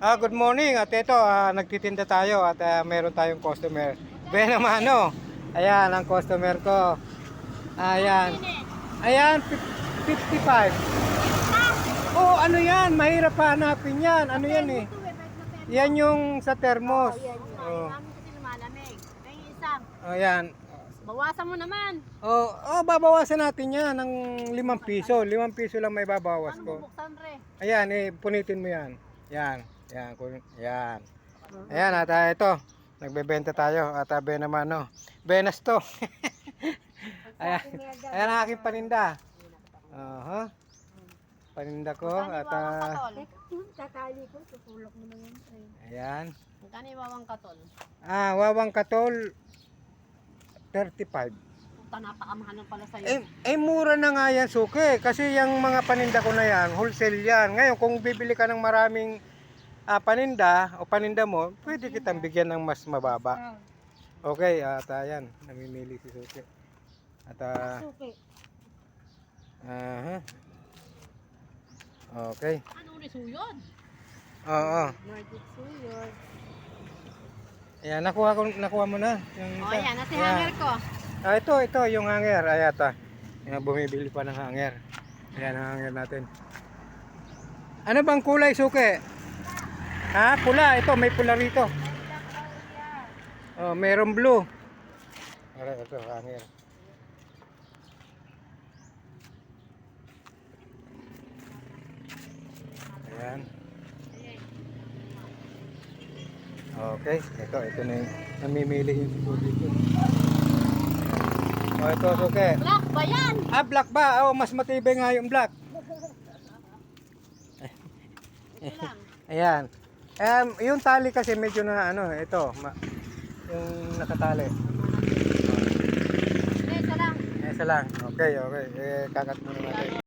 Good morning at ito, nagtitinda tayo at meron tayong customer. Benamano. Ayan ang customer ko. Ayan. Ayan, 55. Oh, ano yan? Mahirap hanapin yan. Ano yan eh? Yan yung sa thermos. Oh. Ayan. Bawasan mo naman. Babawasan natin yan ng 5 piso. 5 piso lang may babawas Ano ko. bubuksan, re? Ayan, punitin mo yan. Yan. Yan. Yan. Ayan, at ito. Nagbebenta tayo. At Benamano. Benas to. Ayan. Ayan ang aking paninda. Paninda ko. At Tatali ko, tutulog mo na yun. ayan. Magkano yung wawang katol? Wawang katol 35. Puta, napakamahal ng pala sa'yo. Mura na nga yan, suki. Kasi yung mga paninda ko na yan, wholesale yan. Ngayon, kung bibili ka ng maraming paninda o paninda mo, pwede kitang bigyan ng mas mababa. Okay, at ayan, namimili si suki. At Suki. okay. Anong risuyod? Oo. Nordic suyod. Ayan, nakuha mo na. Yung O, yan. Nasa hanger ko. Ito yung hanger. Ayata. Yung bumibili pa ng hanger. Ayan ang hanger natin. Ano bang kulay, suki? Pula. Ito, may pula rito. Oh, mayroong blue. Ito, hanger. Ayan. Okay, ito na yung namimili yung suki ko. Ito, suki. Black ba yan? Black ba? Mas matibay nga yung black. Ito lang. Ayan. Yung tali kasi medyo na yung nakatali. Isa lang. Isa lang. Okay. Kakat muna natin.